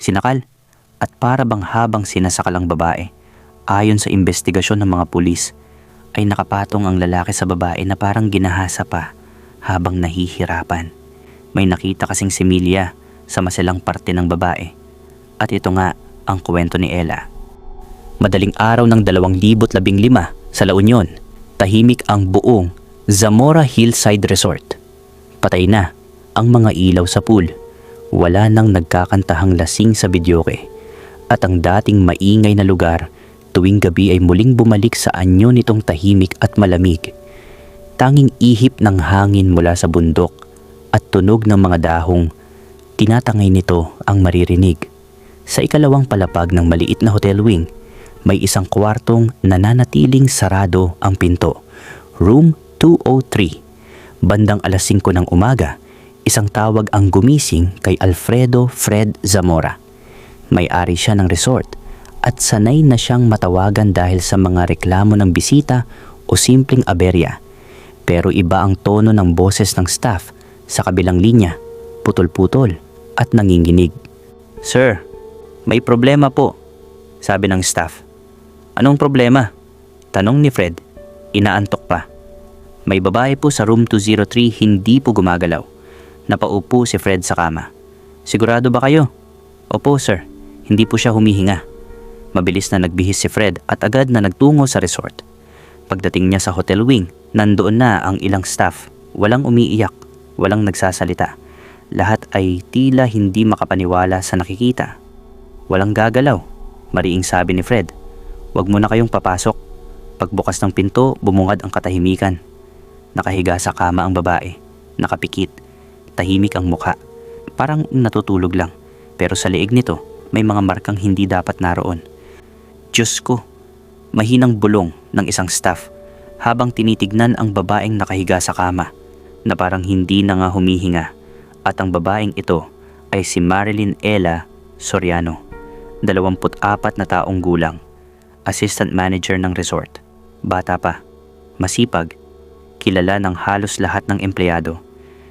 sinakal, at para bang habang sinasakal ang babae, ayon sa investigasyon ng mga pulis, ay nakapatong ang lalaki sa babae na parang ginahasa pa habang nahihirapan. May nakita kasing similya sa maselang parte ng babae. At ito nga ang kwento ni Ella. Madaling araw ng 2015 sa La Union, tahimik ang buong Zamora Hillside Resort. Patay na ang mga ilaw sa pool. Wala nang nagkakantahang lasing sa videoke. At ang dating maingay na lugar tuwing gabi ay muling bumalik sa anyo nitong tahimik at malamig. Tanging ihip ng hangin mula sa bundok at tunog ng mga dahong tinatangay nito ang maririnig. Sa ikalawang palapag ng maliit na hotel wing, may isang kwartong nananatiling sarado ang pinto. Room 203. Bandang alas 5 ng umaga, isang tawag ang gumising kay Alfredo Fred Zamora. May-ari siya ng resort at sanay na siyang matawagan dahil sa mga reklamo ng bisita o simpleng aberya. Pero iba ang tono ng boses ng staff sa kabilang linya, putol-putol at nanginginig. "Sir, may problema po," sabi ng staff. "Anong problema?" tanong ni Fred. Inaantok pa. "May babae po sa room 203, hindi po gumagalaw. Napaupo si Fred sa kama." "Sigurado ba kayo?" "Opo sir, hindi po siya humihinga." Mabilis na nagbihis si Fred at agad na nagtungo sa resort. Pagdating niya sa hotel wing, nandoon na ang ilang staff. Walang umiiyak, walang nagsasalita. Lahat ay tila hindi makapaniwala sa nakikita. "Walang gagalaw," mariing sabi ni Fred. "Wag mo na kayong papasok." Pagbukas ng pinto, bumungad ang katahimikan. Nakahiga sa kama ang babae, nakapikit, tahimik ang mukha. Parang natutulog lang, pero sa leeg nito may mga markang hindi dapat naroon. "Diyos ko," mahinang bulong ng isang staff habang tinitignan ang babaeng nakahiga sa kama na parang hindi na nga humihinga. At ang babaeng ito ay si Marilyn Ella Soriano, 24 na taong gulang, assistant manager ng resort. Bata pa, masipag, kilala ng halos lahat ng empleyado.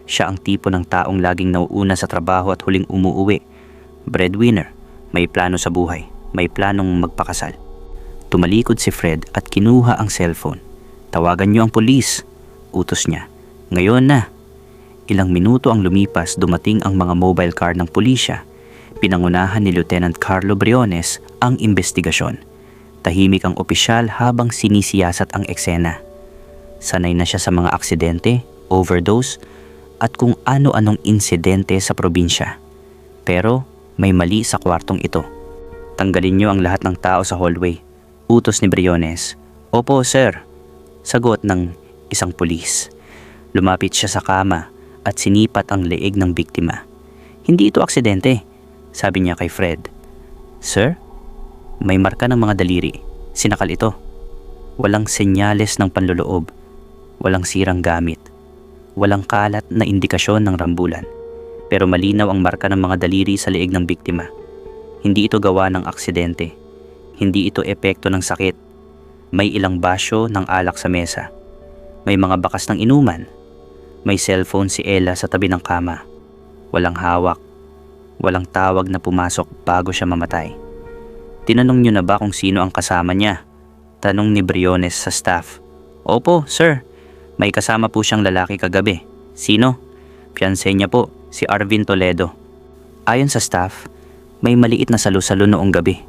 Siya ang tipo ng taong laging nauuna sa trabaho at huling umuuwi. Breadwinner, may plano sa buhay, may planong magpakasal. Tumalikod si Fred at kinuha ang cellphone. "Tawagan niyo ang pulis," utos niya. "Ngayon na." Ilang minuto ang lumipas, dumating ang mga mobile car ng pulisya. Pinangunahan ni Lieutenant Carlo Briones ang investigasyon. Tahimik ang opisyal habang sinisiyasat ang eksena. Sanay na siya sa mga aksidente, overdose, at kung ano-anong insidente sa probinsya. Pero may mali sa kwartong ito. "Tanggalin niyo ang lahat ng tao sa hallway," utos ni Briones. "Opo, sir," sagot ng isang pulis. Lumapit siya sa kama at sinipat ang leeg ng biktima. "Hindi ito aksidente," sabi niya kay Fred. "Sir, may marka ng mga daliri. Sinakal ito. Walang senyales ng panloloob. Walang sirang gamit. Walang kalat na indikasyon ng rambulan. Pero malinaw ang marka ng mga daliri sa leeg ng biktima. Hindi ito gawa ng aksidente. Hindi ito epekto ng sakit. May ilang basyo ng alak sa mesa. May mga bakas ng inuman. May cellphone si Ella sa tabi ng kama. Walang hawak. Walang tawag na pumasok bago siya mamatay." "Tinanong niyo na ba kung sino ang kasama niya?" tanong ni Briones sa staff. "Opo, sir. May kasama po siyang lalaki kagabi." "Sino?" "Fiancé niya po, si Arvin Toledo." Ayon sa staff, may maliit na salu-salo noong gabi.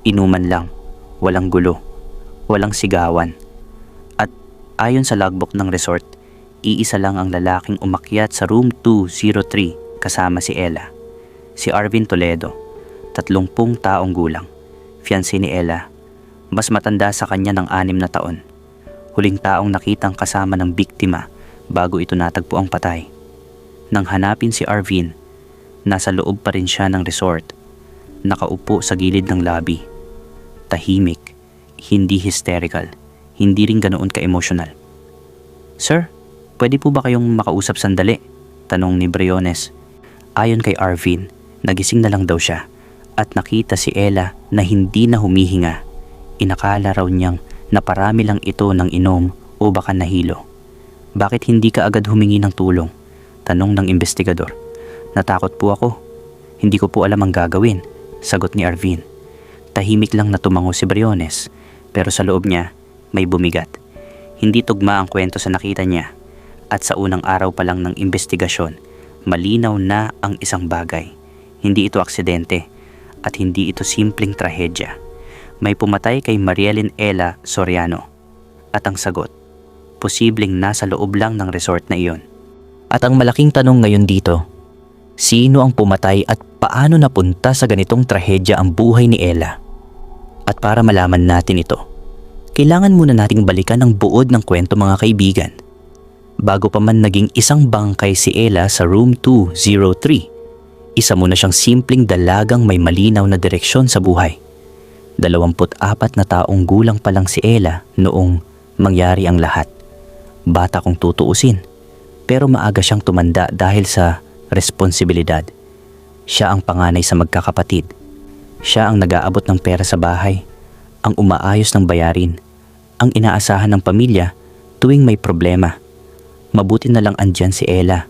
Inuman lang, walang gulo, walang sigawan. At ayon sa logbook ng resort, iisa lang ang lalaking umakyat sa room 203 kasama si Ella. Si Arvin Toledo, 30 taong gulang, fiancé ni Ella. Mas matanda sa kanya ng 6 na taon. Huling taong nakitang kasama ng biktima bago ito natagpo ang patay. Nang hanapin si Arvin, nasa loob pa rin siya ng resort. Nakaupo sa gilid ng lobby. Tahimik, hindi hysterical, hindi rin ganoon ka-emosyonal. "Sir, pwede po ba kayong makausap sandali?" tanong ni Briones. Ayon kay Arvin, nagising na lang daw siya at nakita si Ella na hindi na humihinga. Inakala raw niyang naparami lang ito ng inom o baka nahilo. "Bakit hindi ka agad humingi ng tulong?" tanong ng investigador. "Natakot po ako. Hindi ko po alam ang gagawin," sagot ni Arvin. Tahimik lang na tumango si Briones, pero sa loob niya may bumigat. Hindi tugma ang kwento sa nakita niya, at sa unang araw pa lang ng investigasyon, malinaw na ang isang bagay. Hindi ito aksidente at hindi ito simpleng trahedya. May pumatay kay Marielyn Ella Soriano. At ang sagot, posibleng nasa loob lang ng resort na iyon. At ang malaking tanong ngayon dito, sino ang pumatay at paano napunta sa ganitong trahedya ang buhay ni Ella? At para malaman natin ito, kailangan muna nating balikan ang buod ng kwento mga kaibigan. Bago pa man naging isang bangkay si Ella sa room 203, isa muna siyang simpleng dalagang may malinaw na direksyon sa buhay. 24 na taong gulang pa lang si Ella noong mangyari ang lahat. Bata kung tutuusin, pero maaga siyang tumanda dahil sa responsibilidad. Siya ang panganay sa magkakapatid. Siya ang nag-aabot ng pera sa bahay, ang umaayos ng bayarin, ang inaasahan ng pamilya tuwing may problema. Mabuti na lang andyan si Ella.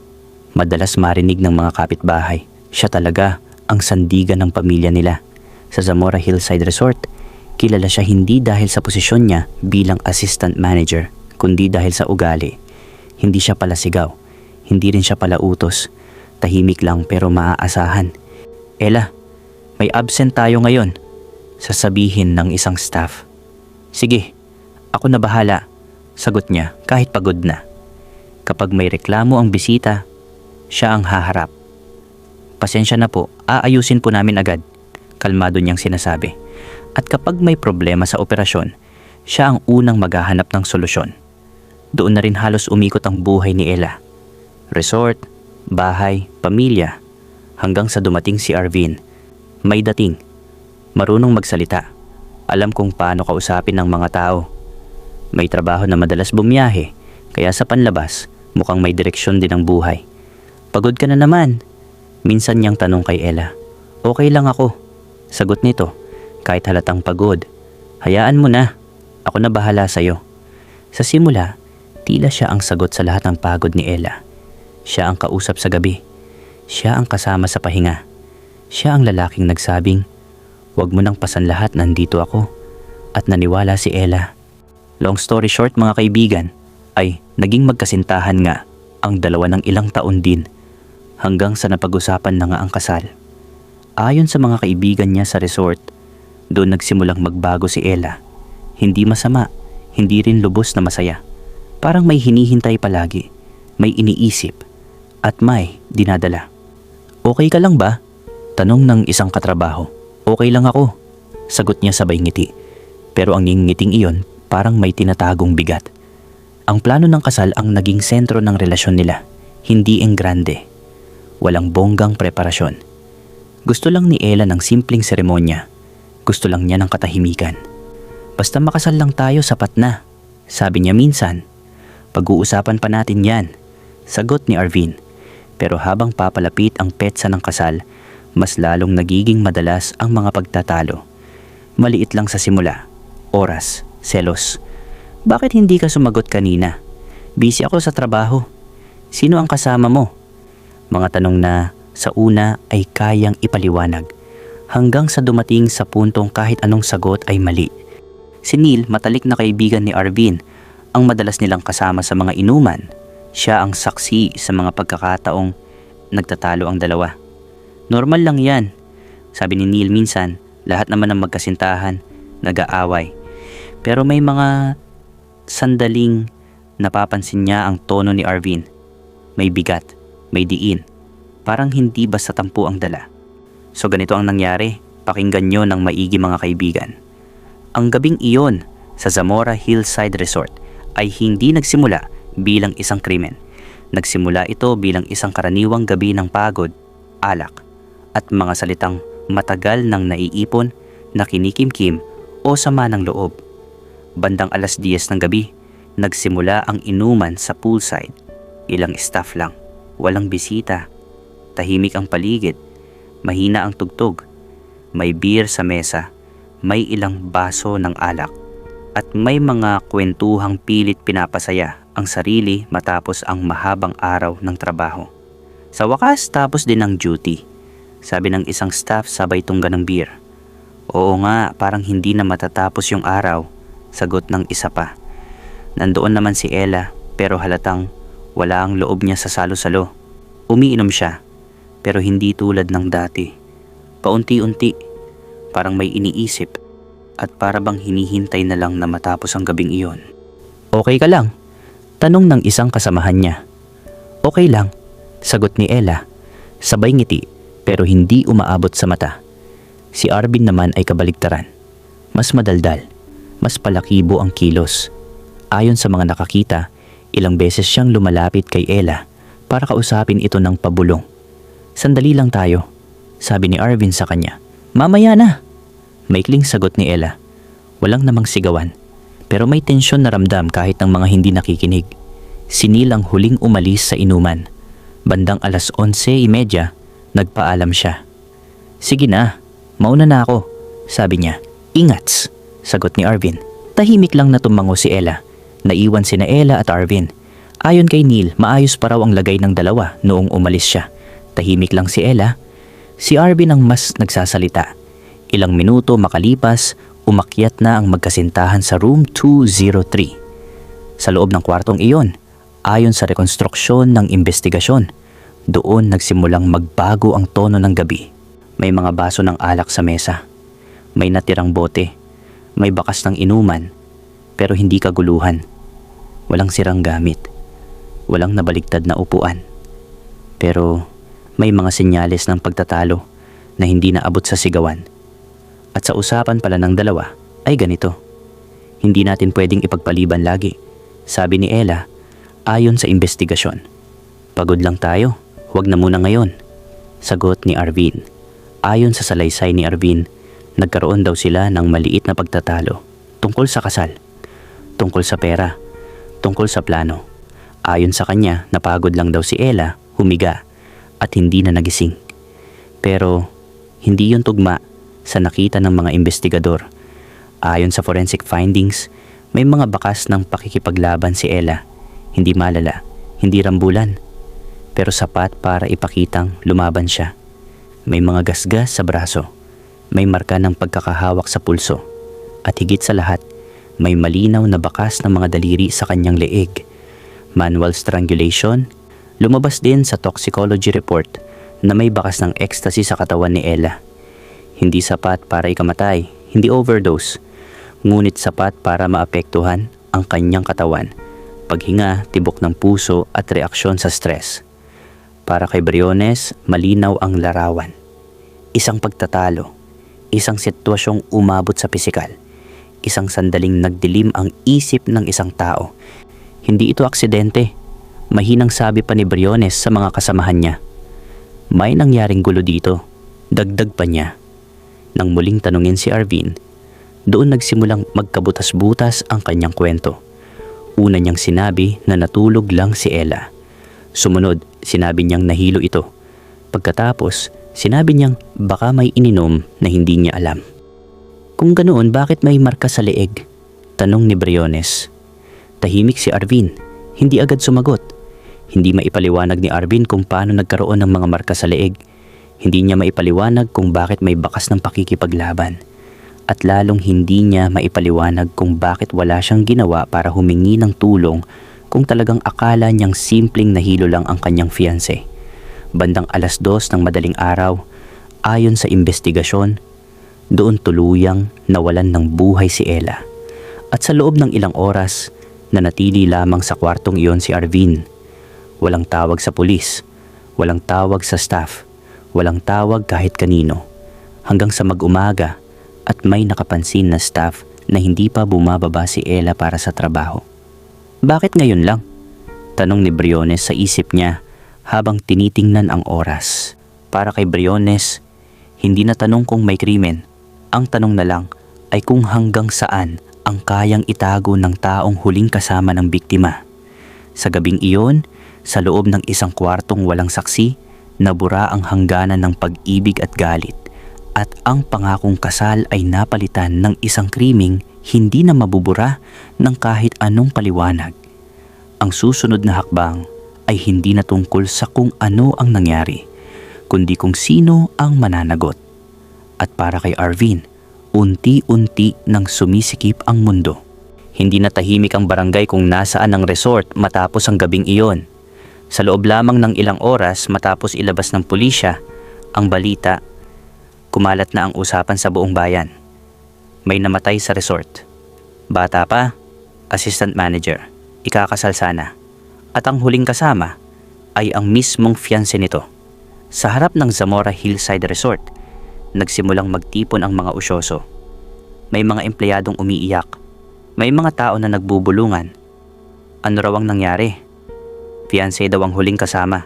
Madalas marinig ng mga kapitbahay, siya talaga ang sandigan ng pamilya nila. Sa Zamora Hillside Resort, kilala siya hindi dahil sa posisyon niya bilang assistant manager, kundi dahil sa ugali. Hindi siya pala sigaw, hindi rin siya pala utos. Tahimik lang pero maaasahan. Ella, may absent tayo ngayon, sasabihin ng isang staff. Sige, ako na bahala, sagot niya kahit pagod na. Kapag may reklamo ang bisita, siya ang haharap. Pasensya na po, aayusin po namin agad, kalmado niyang sinasabi. At kapag may problema sa operasyon, siya ang unang maghahanap ng solusyon. Doon na rin halos umikot ang buhay ni Ella. Resort, bahay, pamilya, hanggang sa dumating si Arvin. May dating, marunong magsalita, alam kung paano kausapin ng mga tao. May trabaho na madalas bumiyahe, kaya sa panlabas, mukhang may direksyon din ang buhay. Pagod ka na naman? Minsan niyang tanong kay Ella. Okay lang ako, sagot nito, kahit halatang pagod. Hayaan mo na, ako na bahala sa'yo. Sa simula, tila siya ang sagot sa lahat ng pagod ni Ella. Siya ang kausap sa gabi. Siya ang kasama sa pahinga. Siya ang lalaking nagsabing, "Huwag mo nang pasan lahat, nandito ako." At naniwala si Ella. Long story short mga kaibigan, ay naging magkasintahan nga ang dalawa ng ilang taon din, hanggang sa napag-usapan na nga ang kasal. Ayon sa mga kaibigan niya sa resort, doon nagsimulang magbago si Ella. Hindi masama, hindi rin lubos na masaya. Parang may hinihintay palagi, may iniisip, at may dinadala. Okay ka lang ba? Tanong ng isang katrabaho. Okay lang ako, sagot niya sabay ngiti. Pero ang ngingiting iyon parang may tinatagong bigat. Ang plano ng kasal ang naging sentro ng relasyon nila, hindi enggrande. Walang bonggang preparasyon. Gusto lang ni Ella ng simpleng seremonya. Gusto lang niya ng katahimikan. Basta makasal lang tayo, sapat na, sabi niya minsan. Pag-uusapan pa natin yan, sagot ni Arvin. Pero habang papalapit ang petsa ng kasal, mas lalong nagiging madalas ang mga pagtatalo. Maliit lang sa simula, oras, selos. Bakit hindi ka sumagot kanina? Busy ako sa trabaho. Sino ang kasama mo? Mga tanong na sa una ay kayang ipaliwanag, hanggang sa dumating sa puntong kahit anong sagot ay mali. Si Neil, matalik na kaibigan ni Arvin, ang madalas nilang kasama sa mga inuman. Siya ang saksi sa mga pagkakataong nagtatalo ang dalawa. Normal lang yan, sabi ni Neil minsan. Lahat naman ng magkasintahan, nag-aaway. Pero may mga sandaling napapansin niya ang tono ni Arvin. May bigat, may diin. Parang hindi basta tampo ang dala. So ganito ang nangyari, pakinggan nyo ng maigi mga kaibigan. Ang gabing iyon sa Zamora Hillside Resort ay hindi nagsimula bilang isang krimen. Nagsimula ito bilang isang karaniwang gabi ng pagod, alak, at mga salitang matagal nang naiipon na kinikimkim o sama ng loob. Bandang 10:00 ng gabi, nagsimula ang inuman sa poolside. Ilang staff lang, walang bisita. Tahimik ang paligid, mahina ang tugtog. May beer sa mesa, may ilang baso ng alak, at may mga kwentuhang pilit pinapasaya ang sarili matapos ang mahabang araw ng trabaho. Sa wakas, tapos din ang duty. sabi ng isang staff sabay tungga ng beer. Oo nga, parang hindi na matatapos yung araw, sagot ng isa pa. Nandoon naman si Ella pero halatang wala ang loob niya sa salo-salo. Umiinom siya pero hindi tulad ng dati. Paunti-unti, parang may iniisip at para bang hinihintay na lang na matapos ang gabing iyon. Okay ka lang? Tanong ng isang kasamahan niya. Okay lang, sagot ni Ella. Sabay ngiti pero hindi umaabot sa mata. Si Arvin naman ay kabaligtaran. Mas madaldal, mas palakibo ang kilos. Ayon sa mga nakakita, ilang beses siyang lumalapit kay Ella para kausapin ito ng pabulong. Sandali lang tayo, sabi ni Arvin sa kanya. Mamaya na, maikling sagot ni Ella. Walang namang sigawan, pero may tensyon na ramdam kahit ng mga hindi nakikinig. Si Neil ang huling umalis sa inuman. Bandang 11:30, nagpaalam siya. Sige na, mauna na ako, sabi niya. Ingats, sagot ni Arvin. Tahimik lang na tumango si Ella. Naiwan sina Ella at Arvin. Ayon kay Neil, maayos pa raw ang lagay ng dalawa noong umalis siya. Tahimik lang si Ella. Si Arvin ang mas nagsasalita. Ilang minuto makalipas, umakyat na ang magkasintahan sa room 203. Sa loob ng kwartong iyon, ayon sa rekonstruksyon ng investigasyon, doon nagsimulang magbago ang tono ng gabi. May mga baso ng alak sa mesa. May natirang bote. May bakas ng inuman. Pero hindi kaguluhan. Walang sirang gamit. Walang nabaligtad na upuan. Pero may mga senyales ng pagtatalo na hindi naabot sa sigawan. At sa usapan pala ng dalawa ay ganito. Hindi natin pwedeng ipagpaliban lagi, sabi ni Ella ayon sa investigasyon. Pagod lang tayo, huwag na muna ngayon, sagot ni Arvin. Ayon sa salaysay ni Arvin, nagkaroon daw sila ng maliit na pagtatalo tungkol sa kasal, tungkol sa pera, tungkol sa plano. Ayon sa kanya, napagod lang daw si Ella, humiga at hindi na nagising. Pero hindi yun tugma sa nakita ng mga investigador. Ayon sa forensic findings, may mga bakas ng pakikipaglaban si Ella. Hindi malala, hindi rambulan, pero sapat para ipakitang lumaban siya. May mga gasgas sa braso, may marka ng pagkakahawak sa pulso, at higit sa lahat, may malinaw na bakas ng mga daliri sa kanyang leeg. Manual strangulation. Lumabas din sa toxicology report na may bakas ng ecstasy sa katawan ni Ella. Hindi sapat para ikamatay, hindi overdose, ngunit sapat para maapektuhan ang kanyang katawan, paghinga, tibok ng puso at reaksyon sa stress. Para kay Briones, malinaw ang larawan. Isang pagtatalo, isang sitwasyong umabot sa pisikal, isang sandaling nagdilim ang isip ng isang tao. Hindi ito aksidente, mahinang sabi pa ni Briones sa mga kasamahan niya. May nangyaring gulo dito, dagdag pa niya. Nang muling tanungin si Arvin, doon nagsimulang magkabutas-butas ang kanyang kwento. Una niyang sinabi na natulog lang si Ella. Sumunod, sinabi niyang nahilo ito. Pagkatapos, sinabi niyang baka may ininom na hindi niya alam. Kung ganoon, bakit may marka sa leeg? Tanong ni Briones. Tahimik si Arvin, hindi agad sumagot. Hindi maipaliwanag ni Arvin kung paano nagkaroon ng mga marka sa leeg. Hindi niya maipaliwanag kung bakit may bakas ng pakikipaglaban. At lalong hindi niya maipaliwanag kung bakit wala siyang ginawa para humingi ng tulong kung talagang akala niyang simpleng nahilo lang ang kanyang fiancé. Bandang 2:00 ng madaling araw, ayon sa investigasyon, doon tuluyang nawalan ng buhay si Ella. At sa loob ng ilang oras, nanatili lamang sa kwartong iyon si Arvin. Walang tawag sa pulis, walang tawag sa staff, walang tawag kahit kanino. Hanggang sa mag-umaga at may nakapansin na staff na hindi pa bumababa si Ella para sa trabaho. Bakit ngayon lang? Tanong ni Briones sa isip niya habang tinitingnan ang oras. Para kay Briones, hindi na tanong kung may krimen. Ang tanong na lang ay kung hanggang saan ang kayang itago ng taong huling kasama ng biktima. Sa gabing iyon, sa loob ng isang kwartong walang saksi, nabura ang hangganan ng pag-ibig at galit, at ang pangakong kasal ay napalitan ng isang krimeng hindi na mabubura ng kahit anong paliwanag. Ang susunod na hakbang ay hindi na tungkol sa kung ano ang nangyari, kundi kung sino ang mananagot. At para kay Arvin, unti-unti nang sumisikip ang mundo. Hindi na tahimik ang barangay kung nasaan ang resort matapos ang gabing iyon. Sa loob lamang ng ilang oras matapos ilabas ng pulisya ang balita, kumalat na ang usapan sa buong bayan. May namatay sa resort. Bata pa, assistant manager, ikakasal sana. At ang huling kasama ay ang mismong fiancé nito. Sa harap ng Zamora Hillside Resort, nagsimulang magtipon ang mga usyoso. May mga empleyadong umiiyak. May mga tao na nagbubulungan. Ano raw ang nangyari? Fiancé daw ang huling kasama.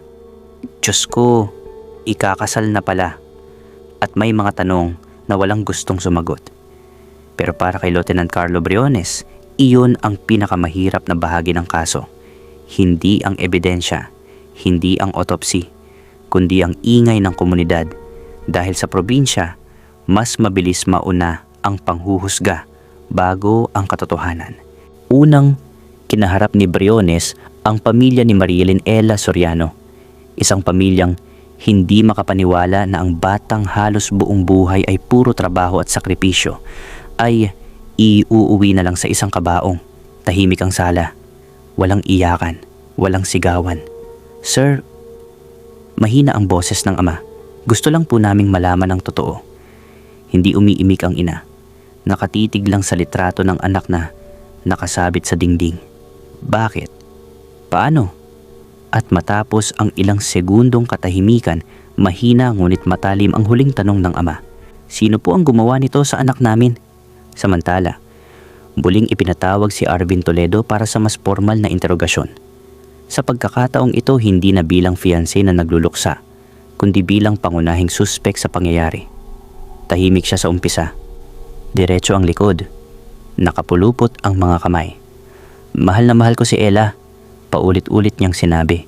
Diyos ko, ikakasal na pala. At may mga tanong na walang gustong sumagot. Pero para kay Lieutenant Carlo Briones, iyon ang pinakamahirap na bahagi ng kaso. Hindi ang ebidensya, hindi ang autopsy, kundi ang ingay ng komunidad. Dahil sa probinsya, mas mabilis mauna ang panghuhusga bago ang katotohanan. Unang kinaharap ni Briones ang pamilya ni Marilyn Ella Soriano. Isang pamilyang hindi makapaniwala na ang batang halos buong buhay ay puro trabaho at sakripisyo ay iuuwi na lang sa isang kabaong. Tahimik ang sala. Walang iyakan, walang sigawan. Sir, mahina ang boses ng ama. Gusto lang po naming malaman ang totoo. Hindi umiimik ang ina. Nakatitig lang sa litrato ng anak na nakasabit sa dingding. Bakit? Paano? At matapos ang ilang segundong katahimikan, mahina ngunit matalim ang huling tanong ng ama. Sino po ang gumawa nito sa anak namin? Samantala, muling ipinatawag si Arvin Toledo para sa mas formal na interogasyon. Sa pagkakataong ito, hindi na bilang fiancé na nagluluksa, kundi bilang pangunahing suspek sa pangyayari. Tahimik siya sa umpisa. Diretso ang likod. Nakapulupot ang mga kamay. Mahal na mahal ko si Ella. Paulit-ulit niyang sinabi.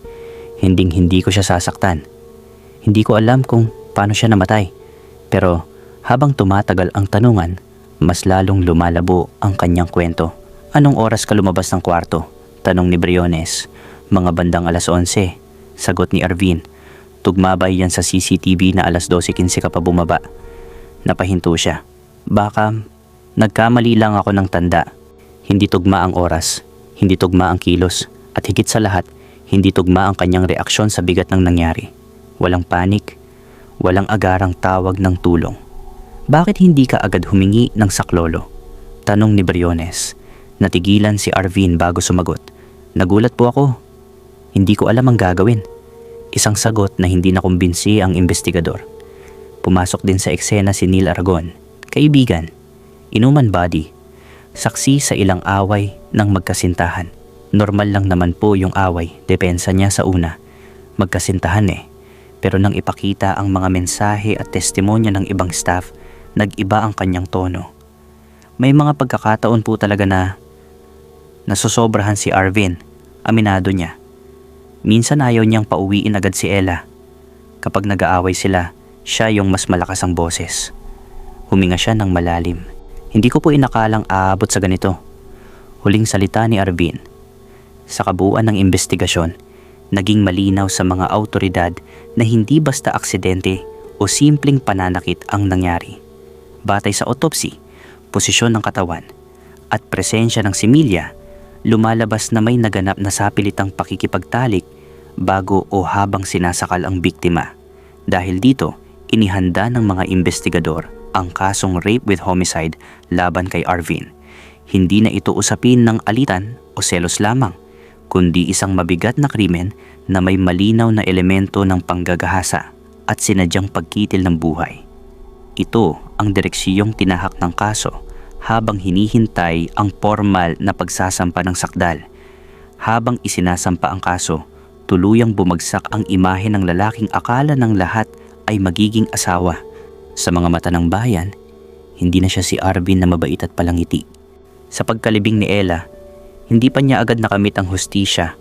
Hinding-hindi ko siya sasaktan. Hindi ko alam kung paano siya namatay. Pero habang tumatagal ang tanungan, mas lalong lumalabo ang kanyang kwento. Anong oras ka lumabas ng kwarto? Tanong ni Briones. Mga bandang alas 11. Sagot ni Arvin. Tugma ba yan sa CCTV na alas 12:15 ka pa bumaba? Napahinto siya. Baka nagkamali lang ako ng tanda. Hindi tugma ang oras. Hindi tugma ang kilos. At higit sa lahat, hindi tugma ang kanyang reaksyon sa bigat ng nangyari. Walang panik. Walang agarang tawag ng tulong. Bakit hindi ka agad humingi ng saklolo? Tanong ni Briones. Natigilan si Arvin bago sumagot. Nagulat po ako. Hindi ko alam ang gagawin. Isang sagot na hindi nakumbinsi ang investigador. Pumasok din sa eksena si Neil Aragon. Kaibigan. Inuman buddy. Saksi sa ilang away ng magkasintahan. Normal lang naman po yung away. Depensa niya sa una. Magkasintahan eh. Pero nang ipakita ang mga mensahe at testimonya ng ibang staff, nag-iba ang kanyang tono. May mga pagkakataon po talaga na nasosobrahan si Arvin. Aminado niya. Minsan ayaw niyang pauwiin agad si Ella. Kapag nag-aaway sila, siya yung mas malakas ang boses. Huminga siya ng malalim. Hindi ko po inakalang aabot sa ganito. Huling salita ni Arvin. Sa kabuuan ng investigasyon, naging malinaw sa mga awtoridad na hindi basta aksidente o simpleng pananakit ang nangyari. Batay sa autopsy, posisyon ng katawan, at presensya ng similya, lumalabas na may naganap na sapilitang pakikipagtalik bago o habang sinasakal ang biktima. Dahil dito, inihanda ng mga investigador ang kasong rape with homicide laban kay Arvin. Hindi na ito usapin ng alitan o selos lamang, kundi isang mabigat na krimen na may malinaw na elemento ng panggagahasa at sinadyang pagkitil ng buhay. Ito ang direksiyong tinahak ng kaso habang hinihintay ang formal na pagsasampa ng sakdal. Habang isinasampa ang kaso, tuluyang bumagsak ang imahe ng lalaking akala ng lahat ay magiging asawa. Sa mga mata ng bayan, hindi na siya si Arvin na mabait at palangiti. Sa pagkalibing ni Ella, hindi pa niya agad nakamit ang hustisya.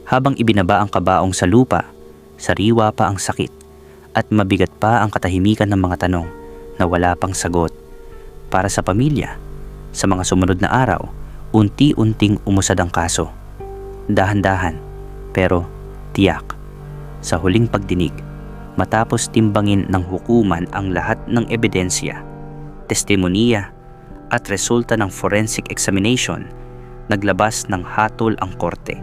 Habang ibinaba ang kabaong sa lupa, sariwa pa ang sakit at mabigat pa ang katahimikan ng mga tanong na wala pang sagot. Para sa pamilya, sa mga sumunod na araw, unti-unting umusad ang kaso. Dahan-dahan, pero tiyak. Sa huling pagdinig, Matapos timbangin ng hukuman ang lahat ng ebidensya, testimonya at resulta ng forensic examination, naglabas ng hatol ang korte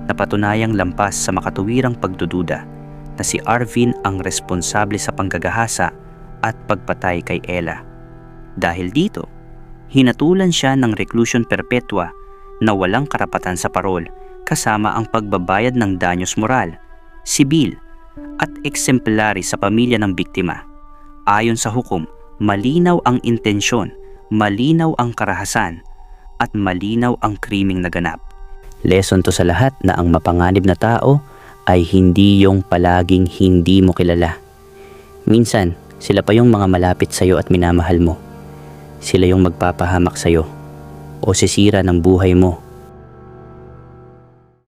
na patunayang lampas sa makatuwirang pagdududa na si Arvin ang responsable sa panggagahasa at pagpatay kay Ella. Dahil dito, hinatulan siya ng reclusion perpetua na walang karapatan sa parol kasama ang pagbabayad ng danyos moral, sibil at exemplary sa pamilya ng biktima. Ayon sa hukom, malinaw ang intensyon, malinaw ang karahasan at malinaw ang krimeng naganap. Lesson to sa lahat na ang mapanganib na tao ay hindi yung palaging hindi mo kilala. Minsan, sila pa yung mga malapit sa'yo at minamahal mo. Sila yung magpapahamak sa'yo o sisira ng buhay mo